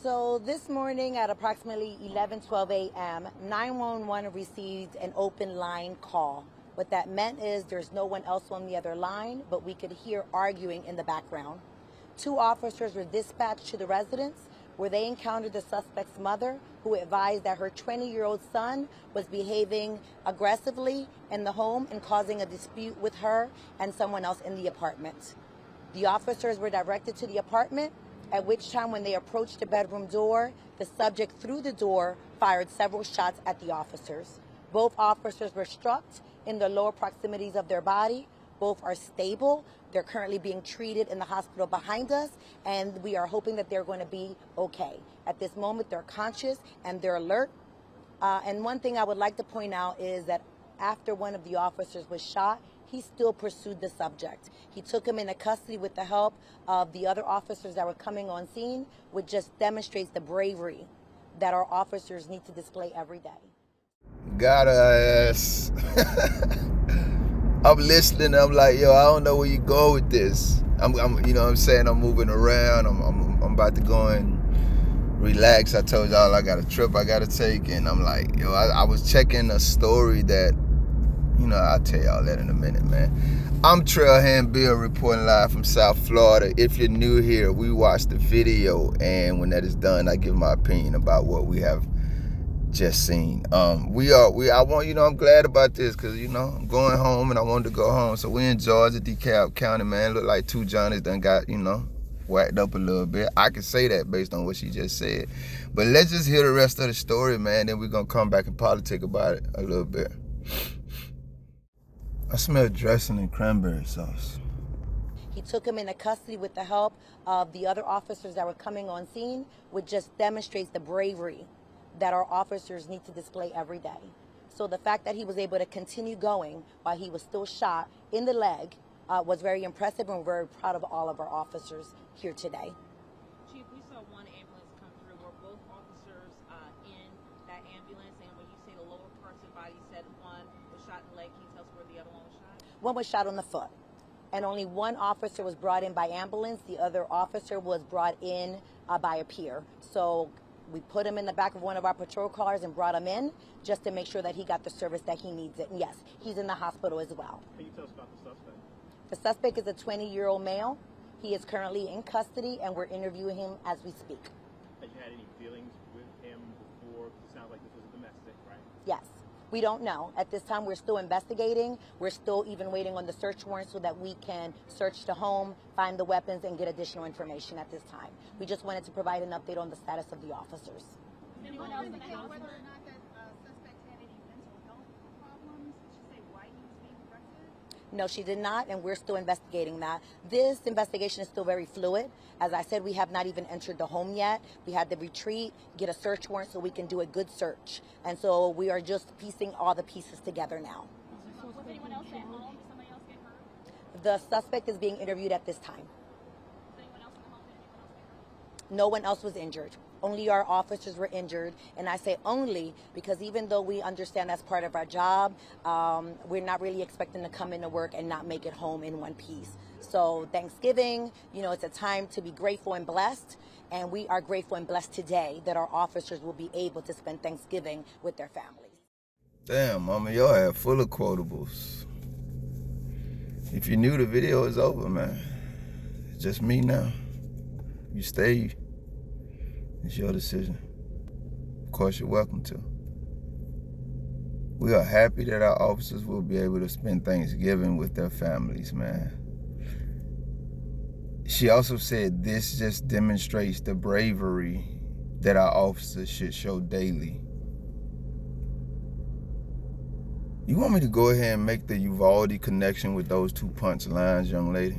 So this morning at approximately 11:12 a.m., 911 received an open line call. What that meant is there's no one else on the other line, but we could hear arguing in the background. Two officers were dispatched to the residence where they encountered the suspect's mother, who advised that her 20-year-old son was behaving aggressively in the home and causing a dispute with her and someone else in the apartment. The officers were directed to the apartment, at which time when they approached the bedroom door, the subject through the door fired several shots at the officers. Both officers were struck in the lower proximities of their body. Both are stable. They're currently being treated in the hospital behind us, and we are hoping that they're going to be okay. At this moment, they're conscious and they're alert. And one thing I would like to point out is that after one of the officers was shot, he still pursued the subject. He took him into custody with the help of the other officers that were coming on scene, which just demonstrates the bravery that our officers need to display every day. Got her ass. I'm listening. I'm like, yo, I don't know where you go with this. I'm you know what I'm saying? I'm moving around. I'm about to go and relax. I told y'all I got a trip I got to take. And I'm like, yo, I was checking a story that, you know, I'll tell y'all that in a minute, man. I'm Trailhand Bill reporting live from South Florida. If you're new here, we watched the video, and when that is done, I give my opinion about what we have just seen. I'm glad about this because, you know, I'm going home and I wanted to go home. So we in Georgia, DeKalb County, man. Look like two Johnnies done got, you know, whacked up a little bit. I can say that based on what she just said. But let's just hear the rest of the story, man. Then we're going to come back and politic about it a little bit. I smell dressing and cranberry sauce. He took him into custody with the help of the other officers that were coming on scene, which just demonstrates the bravery that our officers need to display every day. So the fact that he was able to continue going while he was still shot in the leg was very impressive, and we're very proud of all of our officers here today. Chief, we saw one ambulance come through. Were both officers in that ambulance? And when you say the lower parts of the body, you said one was shot in the leg. Can you tell us where the other one was shot? One was shot on the foot, and only one officer was brought in by ambulance. The other officer was brought in by a peer. So we put him in the back of one of our patrol cars and brought him in just to make sure that he got the service that he needs. And yes, he's in the hospital as well. Can you tell us about the suspect? The suspect is a 20-year-old male. He is currently in custody, and we're interviewing him as we speak. Have you had any dealings with him before? It sounds like this was domestic, right? Yes. We don't know. At this time, we're still investigating. We're still even waiting on the search warrant so that we can search the home, find the weapons, and get additional information at this time. We just wanted to provide an update on the status of the officers. Anyone else indicate whether or not that suspect had any mental health problems? Did she say why he was being arrested? No, she did not, and we're still investigating that. This investigation is still very fluid. As I said, we have not even entered the home yet. We had to retreat, get a search warrant so we can do a good search. And so we are just piecing all the pieces together now. Was anyone else at home? Did somebody else get hurt? The suspect is being interviewed at this time. Was anyone else in the home? Did anyone else get hurt? No one else was injured. Only our officers were injured. And I say only because even though we understand that's part of our job, we're not really expecting to come into work and not make it home in one piece. So Thanksgiving, you know, it's a time to be grateful and blessed. And we are grateful and blessed today that our officers will be able to spend Thanksgiving with their families. Damn, mama, y'all have full of quotables. If you're new, the video is over, man. It's just me now. You stay, it's your decision. Of course, you're welcome to. We are happy that our officers will be able to spend Thanksgiving with their families, man. She also said this just demonstrates the bravery that our officers should show daily. You want me to go ahead and make the Uvalde connection with those two punchlines, young lady?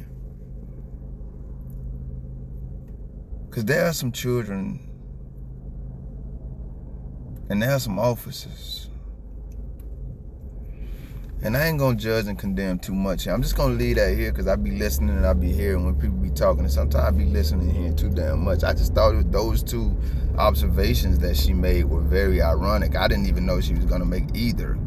Because there are some children and there are some officers. And I ain't gonna judge and condemn too much. I'm just gonna leave that here because I be listening and I be hearing when people be talking. And sometimes I be listening and hearing too damn much. I just thought those two observations that she made were very ironic. I didn't even know she was gonna make either.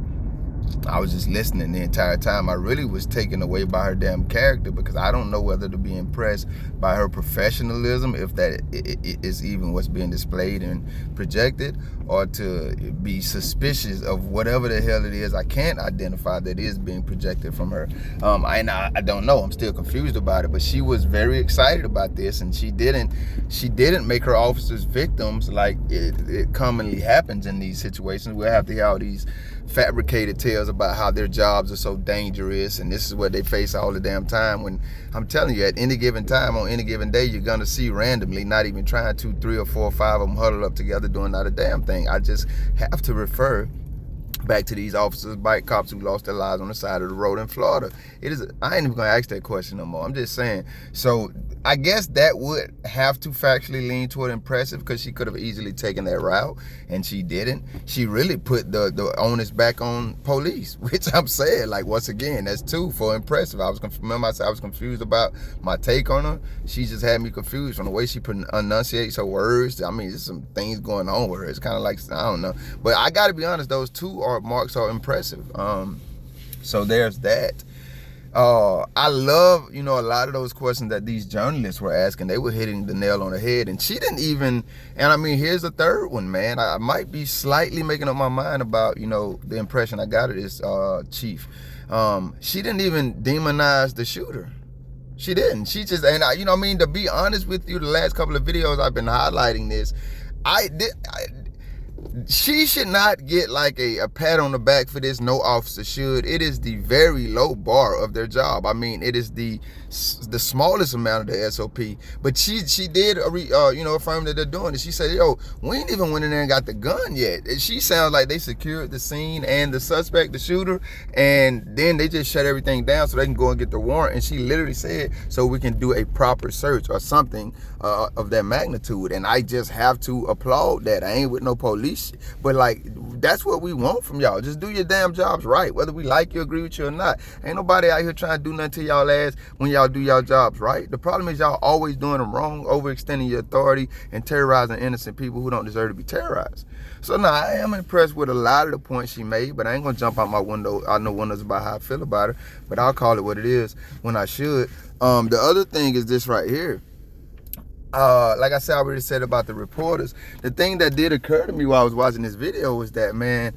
I was just listening the entire time. I really was taken away by her damn character, because I don't know whether to be impressed by her professionalism, if that is even what's being displayed and projected, or to be suspicious of whatever the hell it is I can't identify that is being projected from her. I don't know. I'm still confused about it. But she was very excited about this, and she didn't make her officers victims like it commonly happens in these situations. We'll have to hear all these fabricated tales about how their jobs are so dangerous, and this is what they face all the damn time, when I'm telling you, at any given time on any given day, you're gonna see randomly, not even trying, 2, 3, or 4 or 5 of them huddled up together doing not a damn thing. I just have to refer back to these officers, bike cops who lost their lives on the side of the road in Florida. I ain't even gonna ask that question no more. I'm just saying. So I guess that would have to factually lean toward impressive, because she could have easily taken that route, and she didn't. She really put the onus back on police, which I'm saying, like, once again, that's 2 for impressive. Remember I said I was confused about my take on her. She just had me confused from the way she enunciates her words. I mean, there's some things going on with her. It's kind of like, I don't know. But I got to be honest, those 2 marks are impressive. So there's that. I love, a lot of those questions that these journalists were asking. They were hitting the nail on the head, and she didn't even, and I mean, here's the third one, man. I might be slightly making up my mind about, the impression I got of this chief. She didn't even demonize the shooter. She didn't. She just, and to be honest with you, the last couple of videos I've been highlighting this, she should not get like a pat on the back for this. No officer should. It is the very low bar of their job. I mean, it is the smallest amount of the SOP. But she did affirm that they're doing it. She said, yo, we ain't even went in there and got the gun yet. She sounds like they secured the scene and the suspect, the shooter, and then they just shut everything down so they can go and get the warrant. And she literally said, so we can do a proper search or something of that magnitude. And I just have to applaud that. I ain't with no police, but like, that's what we want from y'all. Just do your damn jobs right, whether we like you, agree with you or not. Ain't nobody out here trying to do nothing to y'all ass when y'all do y'all jobs right. The problem is y'all always doing them wrong, overextending your authority and terrorizing innocent people who don't deserve to be terrorized. So now I am impressed with a lot of the points she made, but I ain't gonna jump out my window. I know windows about how I feel about her, but I'll call it what it is when I should. The other thing is this right here. Like I said, I already said about the reporters. The thing that did occur to me while I was watching this video was that, man,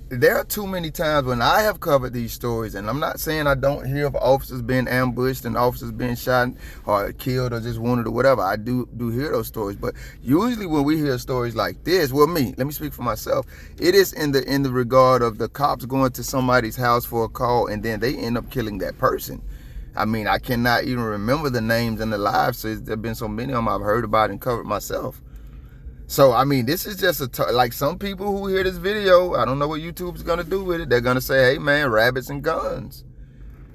there are too many times when I have covered these stories, and I'm not saying I don't hear of officers being ambushed and officers being shot or killed or just wounded or whatever. I do hear those stories, but usually when we hear stories like this, well, let me speak for myself. It is in the regard of the cops going to somebody's house for a call, and then they end up killing that person. I mean, I cannot even remember the names and the lives. So there have been so many of them I've heard about and covered myself. So, I mean, this is just like some people who hear this video, I don't know what YouTube's going to do with it. They're going to say, hey, man, rabbits and guns.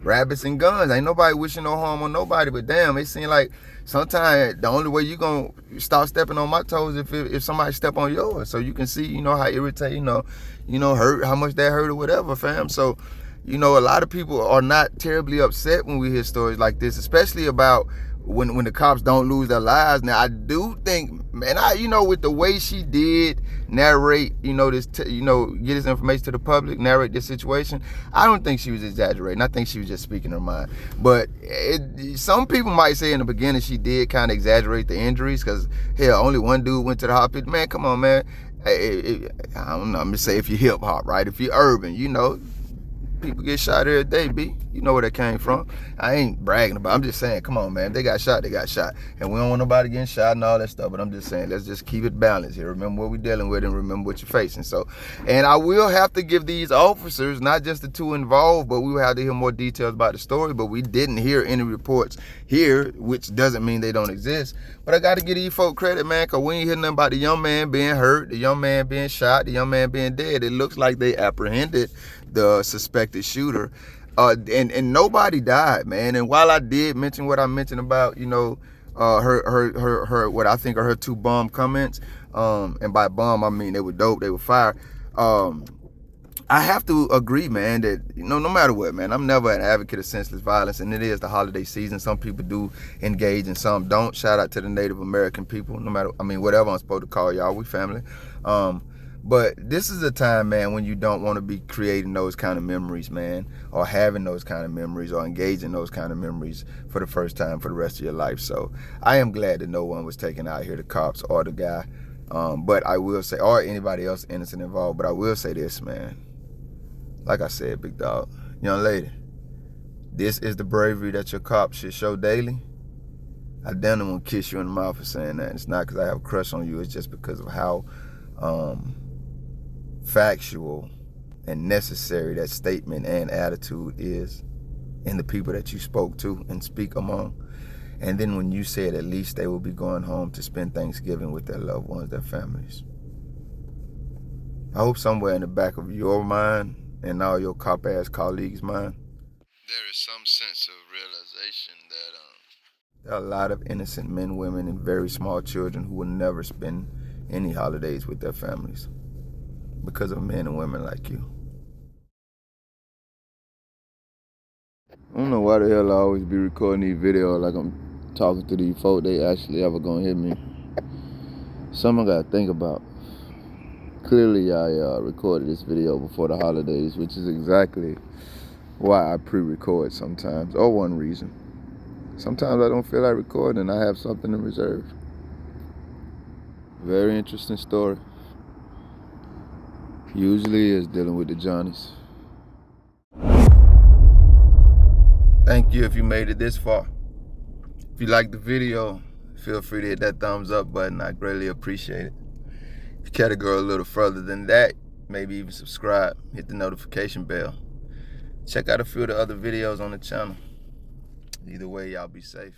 Rabbits and guns. Ain't nobody wishing no harm on nobody, but damn, it seems like sometimes the only way you going to start stepping on my toes if somebody step on yours. So you can see, how irritating, hurt, how much that hurt or whatever, fam. So, a lot of people are not terribly upset when we hear stories like this, especially about when the cops don't lose their lives. Now, I do think, man, with the way she did narrate, this, get this information to the public, narrate this situation, I don't think she was exaggerating. I think she was just speaking her mind. But some people might say in the beginning she did kind of exaggerate the injuries, because, hell, only one dude went to the hospital. Man, come on, man. I don't know. I'm just saying, if you hip hop, right? If you're urban, people get shot every day, B. You know where that came from. I ain't bragging about it. I'm just saying, come on, man. If they got shot, they got shot. And we don't want nobody getting shot and all that stuff. But I'm just saying, let's just keep it balanced here. Remember what we're dealing with and remember what you're facing. So, and I will have to give these officers, not just the 2 involved, but we will have to hear more details about the story. But we didn't hear any reports here, which doesn't mean they don't exist. But I got to give these folk credit, man, because we ain't hear nothing about the young man being hurt, the young man being shot, the young man being dead. It looks like they apprehended the suspected shooter, and nobody died, man. And while I did mention what I mentioned about, her what I think are her 2 bomb comments, and by bomb I mean they were dope, they were fire. I have to agree, man, that no matter what, man, I'm never an advocate of senseless violence, and it is the holiday season. Some people do engage and some don't. Shout out to the Native American people, no matter, whatever I'm supposed to call y'all, we family. But this is a time, man, when you don't want to be creating those kind of memories, man, or having those kind of memories, or engaging those kind of memories for the first time for the rest of your life. So I am glad that no one was taken out here, the cops or the guy. But I will say, or anybody else innocent involved, but I will say this, man. Like I said, big dog, young lady, this is the bravery that your cops should show daily. I damn near want to kiss you in the mouth for saying that. It's not because I have a crush on you. It's just because of how factual and necessary that statement and attitude is in the people that you spoke to and speak among. And then when you said at least they will be going home to spend Thanksgiving with their loved ones, their families. I hope somewhere in the back of your mind and all your cop-ass colleagues' mind, there is some sense of realization that there are a lot of innocent men, women, and very small children who will never spend any holidays with their families because of men and women like you. I don't know why the hell I always be recording these videos like I'm talking to these folk. They actually ever gonna hit me. Something I gotta think about. Clearly, I recorded this video before the holidays, which is exactly why I pre-record sometimes, or one reason. Sometimes I don't feel like recording and I have something in reserve. Very interesting story. Usually is dealing with the Johnnies. Thank you if you made it this far. If you liked the video, feel free to hit that thumbs up button. I greatly appreciate it. If you care to go a little further than that, maybe even subscribe, hit the notification bell. Check out a few of the other videos on the channel. Either way, y'all be safe.